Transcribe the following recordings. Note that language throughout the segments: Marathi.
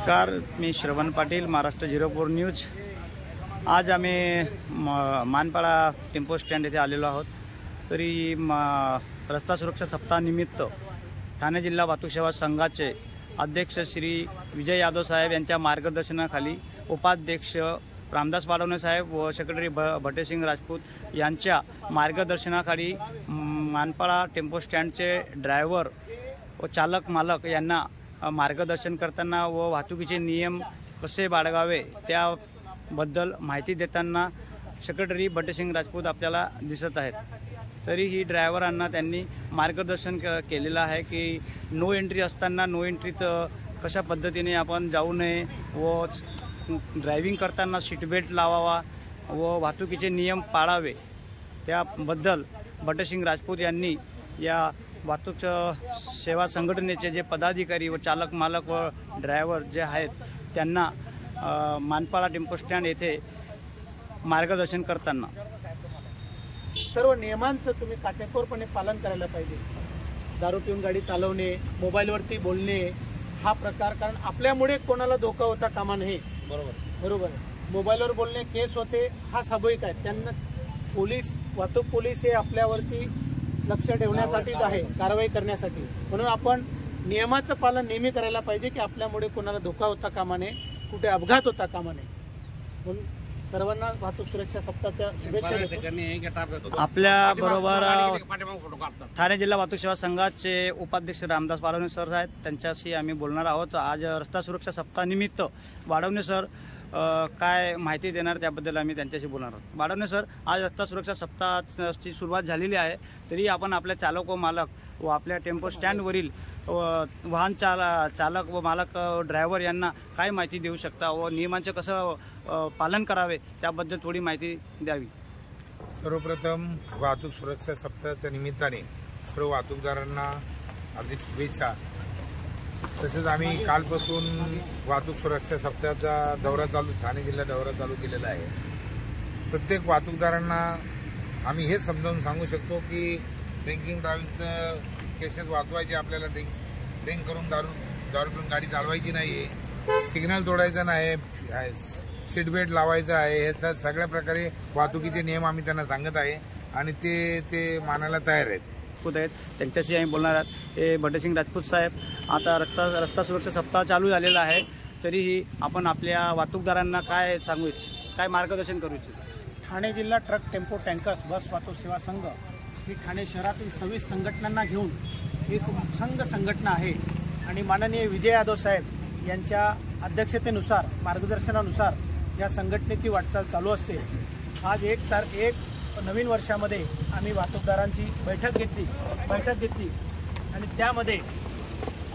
नमस्कार, मी श्रवण पाटील, महाराष्ट्र 04 न्यूज। आज आम्ही मानपाडा टेम्पो स्टँड येथे आलेलो आहोत। तरी रस्ता सुरक्षा सप्ताहानिमित्त ठाणे जिल्हा वाहतूक सेवा संघाचे अध्यक्ष श्री विजय यादव साहेब यांच्या मार्गदर्शनाखाली उपाध्यक्ष रामदास वाडवणे साहेब व सेक्रेटरी भटेसिंग राजपूत यांच्या मार्गदर्शनाखाली मानपाडा टेम्पो स्टँडचे ड्रायव्हर व चालक मालक यांना मार्गदर्शन करताना व वाहतुकीचे नियम कसे बाळगावे त्याबद्दल माहिती देताना सेक्रेटरी भटेसिंग राजपूत आपल्याला दिसत आहेत। तरीही ड्रायव्हरांना त्यांनी मार्गदर्शन केलेलं आहे की नो एंट्री असताना नो एंट्रीत कशा पद्धतीने आपण जाऊ नये व ड्रायव्हिंग करताना सीट बेल्ट लावावा व वाहतुकीचे नियम पाळावे। त्याबद्दल भटेसिंग राजपूत यांनी या वाहतूक सेवा संघटनेचे जे पदाधिकारी व चालक मालक व ड्रायव्हर जे आहेत त्यांना मानपाडा टेम्पो स्टँड येथे मार्गदर्शन करताना सर्व नियमांचं तुम्ही काटेकोरपणे पालन करायला पाहिजे। दारू पिऊन गाडी चालवणे, मोबाईलवरती बोलणे हा प्रकार, कारण आपल्यामुळे कोणाला धोका होता कामा नये। बरोबर मोबाईलवर बोलणे केस होते हा स्वाभाविक आहे। त्यांना पोलीस, वाहतूक पोलीस हे आपल्यावरती लक्ष ठेवण्यासाठीच आहे, कारवाई करण्यासाठी। म्हणून आपण नियमाचं पालन नेहमी करायला पाहिजे की आपल्यामुळे कोणाला धोका होता कामा नये, कुठे अपघात होता कामा नये। म्हणून सर्वांना वाहतूक सुरक्षा सप्ताहाच्या शुभेच्छा। आपल्या बरोबर ठाणे जिल्हा वाहतूक सेवा संघाचे उपाध्यक्ष रामदास वाडवणे सर आहेत, त्यांच्याशी आम्ही बोलणार आहोत। आज रस्ता सुरक्षा सप्ताहानिमित्त वाडवणे सर काय माहिती देणार त्याबद्दल आम्ही त्यांच्याशी बोलणार आहोत। वाडवणे सर, आज रस्ता सुरक्षा सप्ताहाची सुरुवात झालेली आहे, तरी आपण आपल्या चालक व मालक व आपल्या टेम्पो स्टँडवरील वाहन चालक व मालक ड्रायव्हर यांना काय माहिती देऊ शकता व नियमांचे कसं पालन करावे त्याबद्दल थोडी माहिती द्यावी। सर्वप्रथम वाहतूक सुरक्षा सप्ताहाच्या निमित्ताने सर्व वाहतूकदारांना हार्दिक शुभेच्छा। तसेच आम्ही कालपासून वाहतूक सुरक्षा सप्ताहाचा ठाणे जिल्हा दौरा चालू केलेला आहे। प्रत्येक वाहतूकदारांना आम्ही हे समजावून सांगू शकतो की ड्रिंकिंग ड्रायव्हिंगचं केसेस वाचवायचे, आपल्याला ड्रिंक करून दारू पिऊन गाडी चालवायची नाही आहे, सिग्नल तोडायचा नाही, सीट बेल्ट लावायचा आहे। हे सगळ्या प्रकारे वाहतुकीचे नियम आम्ही त्यांना सांगत आहे आणि ते मानायला तयार आहेत। त्यांच्याशी आम्ही बोलणार आहोत। हे भटेसिंग राजपूत साहेब, आता रस्ता सुरक्षा सप्ताह चालू झालेला आहे, तरीही आपण आपल्या वाहतूकदारांना काय सांगू इच्छितो, काय मार्गदर्शन करू इच्छितो? ठाणे जिल्हा ट्रक, टेम्पो, टँकर्स, बस वाहतूक सेवा संघ ही ठाणे शहरातील 26 संघटनांना घेऊन एक संघ संघटना आहे आणि माननीय विजय यादव साहेब यांच्या अध्यक्षतेनुसार, मार्गदर्शनानुसार या संघटनेची वाटचाल चालू असते। आज एक नवीन वर्षामध्ये आम्ही वाहतूकदारांची बैठक घेतली आणि त्यामध्ये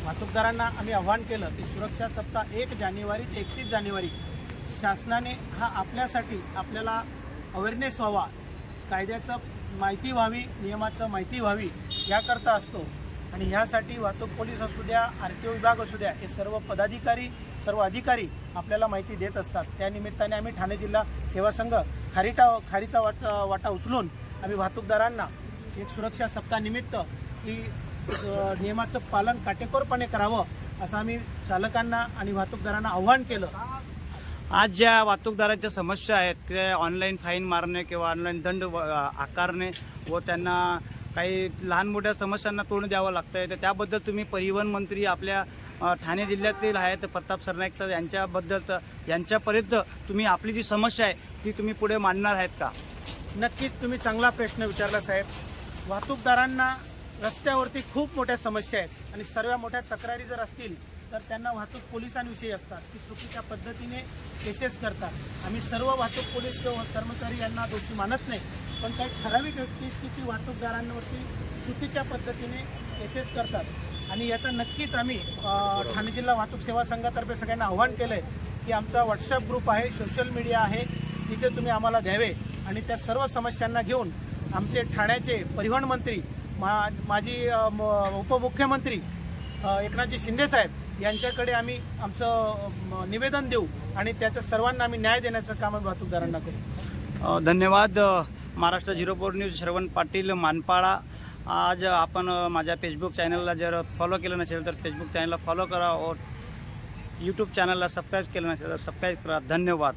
वाहतूकदारांना आम्ही आवाहन केलं की सुरक्षा सप्ताह 1 जानेवारी ते 31 जानेवारी शासनाने हा आपल्यासाठी, आपल्याला अवेअरनेस व्हावा, कायद्याचं माहिती व्हावी, नियमाचं माहिती व्हावी याकरता असतो। आणि ह्यासाठी वाहतूक पोलीस असू द्या, RTO विभाग असू द्या, हे सर्व पदाधिकारी, सर्व अधिकारी आपल्याला माहिती देत असतात। त्यानिमित्ताने आम्ही ठाणे जिल्हा सेवा संघ खारीचा वाटा उचलून आम्ही वाहतूकदारांना एक सुरक्षा सप्ताहानिमित्त ही नियमाचं पालन काटेकोरपणे करावं असं आम्ही चालकांना आणि वाहतूकदारांना आव्हान केलं। आज ज्या वाहतूकदारांच्या समस्या आहेत ते ऑनलाईन फाईन मारणे किंवा ऑनलाईन दंड आकारणे व त्यांना काही लहान मोठ्या समस्यांना तोंड द्यावं लागतंय, तर त्याबद्दल तुम्ही परिवहन मंत्री आपल्या ठाणे जिल्ह्यातील आहेत प्रताप सरनाईक तर यांच्यापर्यंत तुम्ही आपली जी समस्या आहे ती तुम्ही पुढे मांडणार आहेत का? नक्कीच, तुम्ही चांगला प्रश्न विचारला साहेब। वाहतूकदारांना रस्त्यावरती खूप मोठ्या समस्या आहेत आणि सर्व मोठ्या तक्रारी जर असतील तर त्यांना वाहतूक पोलिसांविषयी असतात की चुकीच्या पद्धतीने केसेस करतात। आम्ही सर्व वाहतूक पोलीस कर्मचारी यांना दोषी मानत नाही, पण काही ठराविक व्यक्ती की वाहतूकदारांवरती चुकीच्या पद्धतीने केसेस करतात आणि याचा नक्कीच आम्ही ठाणे जिल्हा वाहतूक सेवा संघातर्फे सगळ्यांना आव्हान केलं आहे की आमचा व्हॉट्सअप ग्रुप आहे, सोशल मीडिया आहे, तिथे तुम्ही आम्हाला द्यावे आणि त्या सर्व समस्यांना घेऊन आमचे ठाण्याचे परिवहन मंत्री, माजी उपमुख्यमंत्री एकनाथजी शिंदे साहेब यांच्याकडे आम्ही आमचं निवेदन देऊ आणि त्याच्या सर्वांना आम्ही न्याय देण्याचं काम वाहतूकदारांना करू। धन्यवाद। महाराष्ट्र 04 न्यूज, श्रवण पाटील, मानपाडा। आज आपण माझ्या फेसबुक चॅनलला जर फॉलो केलं नसेल तर फेसबुक चॅनलला फॉलो करा और यूट्यूब चॅनलला सबस्क्राईब केलं नसेल तर सबस्क्राईब करा. धन्यवाद.